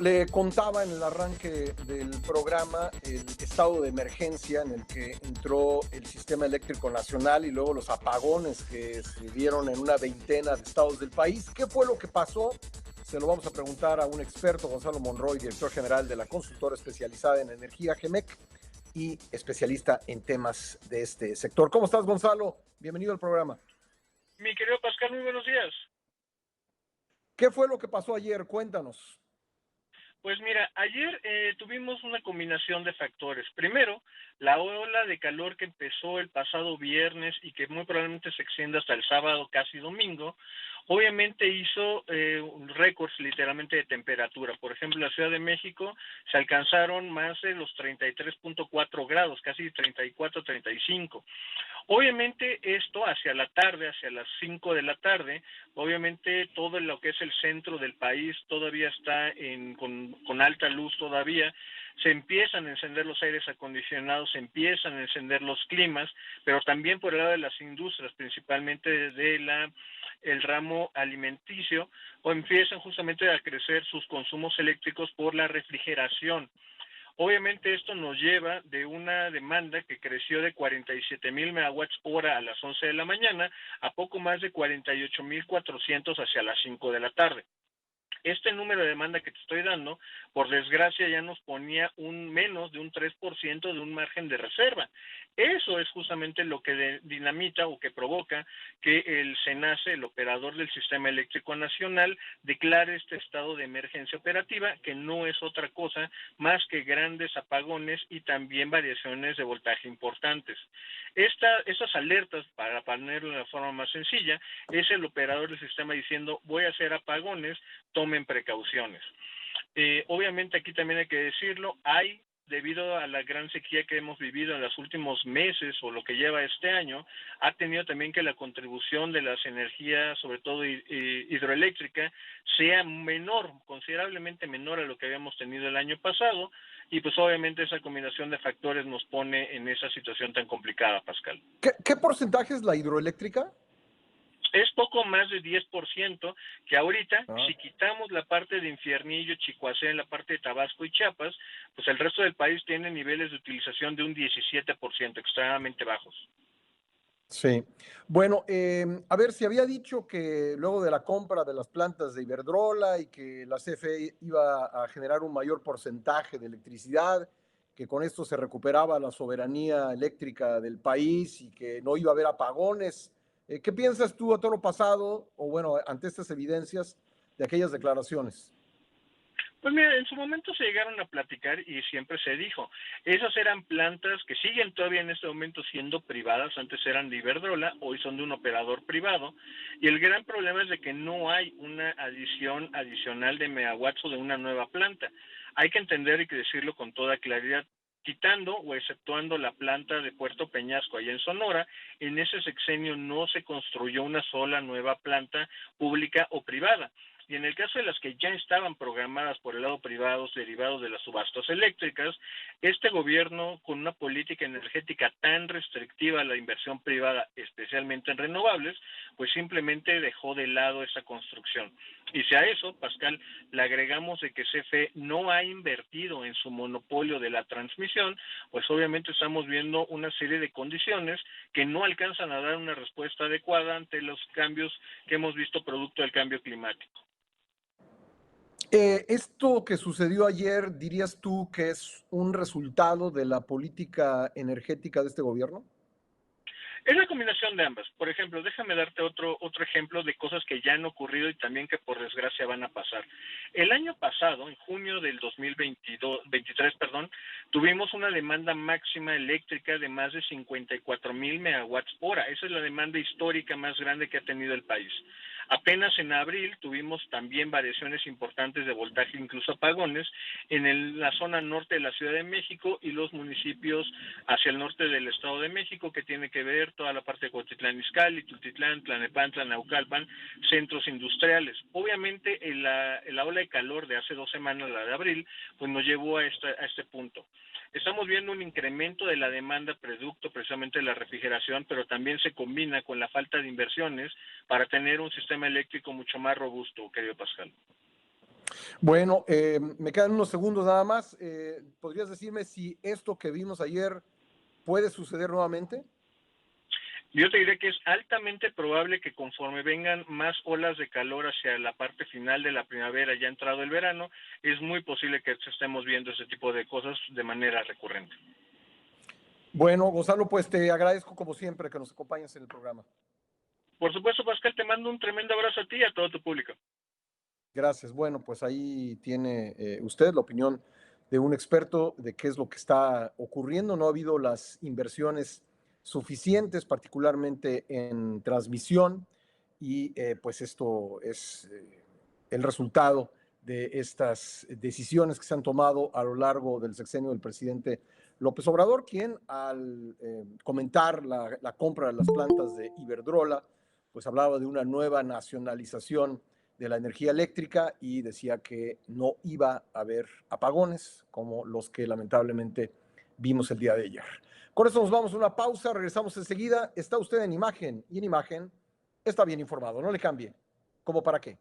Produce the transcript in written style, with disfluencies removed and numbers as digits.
Le contaba en el arranque del programa el estado de emergencia en el que entró el sistema eléctrico nacional y luego los apagones que se dieron en una veintena de estados del país. ¿Qué fue lo que pasó? Se lo vamos a preguntar a un experto, Gonzalo Monroy, director general de la consultora especializada en energía GEMEC y especialista en temas de este sector. ¿Cómo estás, Gonzalo? Bienvenido al programa. Mi querido Pascal, muy buenos días. ¿Qué fue lo que pasó ayer? Cuéntanos. Pues mira, ayer tuvimos una combinación de factores. Primero, la ola de calor que empezó el pasado viernes y que muy probablemente se extienda hasta el sábado, casi domingo, obviamente hizo récords literalmente de temperatura. Por ejemplo, en la Ciudad de México se alcanzaron más de los 33.4 grados, casi 34, 35. Obviamente esto hacia la tarde, hacia las 5 de la tarde, obviamente todo lo que es el centro del país todavía está con alta luz todavía, se empiezan a encender los aires acondicionados, se empiezan a encender los climas, pero también por el lado de las industrias, principalmente desde el ramo alimenticio, o empiezan justamente a crecer sus consumos eléctricos por la refrigeración. Obviamente esto nos lleva de una demanda que creció de 47,000 megawatts hora a las 11 de la mañana a poco más de 48,400 hacia las 5 de la tarde. Este número de demanda que te estoy dando, por desgracia, ya nos ponía un menos de un 3% de un margen de reserva. Eso es justamente lo que dinamita o que provoca que el SENACE, el operador del Sistema Eléctrico Nacional, declare este estado de emergencia operativa, que no es otra cosa más que grandes apagones y también variaciones de voltaje importantes. Estas alertas, para ponerlo de la forma más sencilla, es el operador del sistema diciendo voy a hacer apagones, tomen precauciones. Obviamente aquí también hay que decirlo, debido a la gran sequía que hemos vivido en los últimos meses o lo que lleva este año, ha tenido también que la contribución de las energías, sobre todo hidroeléctrica, sea menor, considerablemente menor a lo que habíamos tenido el año pasado, y pues obviamente esa combinación de factores nos pone en esa situación tan complicada, Pascal. ¿Qué porcentaje es la hidroeléctrica? Es poco más de 10% que ahorita, Ah. si quitamos la parte de Infiernillo, Chicoacé, en la parte de Tabasco y Chiapas, pues el resto del país tiene niveles de utilización de un 17%, extremadamente bajos. Sí. Bueno, a ver, se había dicho que luego de la compra de las plantas de Iberdrola y que la CFE iba a generar un mayor porcentaje de electricidad, que con esto se recuperaba la soberanía eléctrica del país y que no iba a haber apagones. ¿Qué piensas tú a todo lo pasado o bueno, ante estas evidencias de aquellas declaraciones? Pues mira, en su momento se llegaron a platicar y siempre se dijo, esas eran plantas que siguen todavía en este momento siendo privadas, antes eran de Iberdrola, hoy son de un operador privado, y el gran problema es de que no hay una adición adicional de megawatts o de una nueva planta. Hay que entender y que decirlo con toda claridad, quitando o exceptuando la planta de Puerto Peñasco allá en Sonora, en ese sexenio no se construyó una sola nueva planta pública o privada. Y en el caso de las que ya estaban programadas por el lado privado, derivados de las subastas eléctricas, este gobierno, con una política energética tan restrictiva a la inversión privada, especialmente en renovables, pues simplemente dejó de lado esa construcción. Y si a eso, Pascal, le agregamos de que CFE no ha invertido en su monopolio de la transmisión, pues obviamente estamos viendo una serie de condiciones que no alcanzan a dar una respuesta adecuada ante los cambios que hemos visto producto del cambio climático. Esto que sucedió ayer, ¿dirías tú que es un resultado de la política energética de este gobierno? Es la combinación de ambas. Por ejemplo, déjame darte otro ejemplo de cosas que ya han ocurrido y también que por desgracia van a pasar. El año pasado, en junio del 2023, tuvimos una demanda máxima eléctrica de más de 54,000 megawatts hora. Esa es la demanda histórica más grande que ha tenido el país. Apenas en abril tuvimos también variaciones importantes de voltaje, incluso apagones, la zona norte de la Ciudad de México y los municipios hacia el norte del Estado de México, que tiene que ver toda la parte de Cuautitlán Izcalli, Tultitlán, Tlalnepantla, Naucalpan, centros industriales. Obviamente la ola de calor de hace 2 semanas, la de abril, pues nos llevó a este punto. Estamos viendo un incremento de la demanda producto precisamente de la refrigeración, pero también se combina con la falta de inversiones para tener un sistema eléctrico mucho más robusto, querido Pascal. Bueno, me quedan unos segundos nada más. ¿Podrías decirme si esto que vimos ayer puede suceder nuevamente? Yo te diré que es altamente probable que conforme vengan más olas de calor hacia la parte final de la primavera, ya entrado el verano, es muy posible que estemos viendo ese tipo de cosas de manera recurrente. Bueno, Gonzalo, pues te agradezco como siempre que nos acompañes en el programa. Por supuesto, Pascal, te mando un tremendo abrazo a ti y a todo tu público. Gracias. Bueno, pues ahí tiene usted la opinión de un experto de qué es lo que está ocurriendo. No ha habido las inversiones suficientes, particularmente en transmisión, y pues esto es el resultado de estas decisiones que se han tomado a lo largo del sexenio del presidente López Obrador, quien al comentar la compra de las plantas de Iberdrola, pues hablaba de una nueva nacionalización de la energía eléctrica y decía que no iba a haber apagones como los que lamentablemente vimos el día de ayer. Con eso nos vamos a una pausa, regresamos enseguida. Está usted en imagen y en imagen está bien informado, no le cambie. ¿Cómo para qué?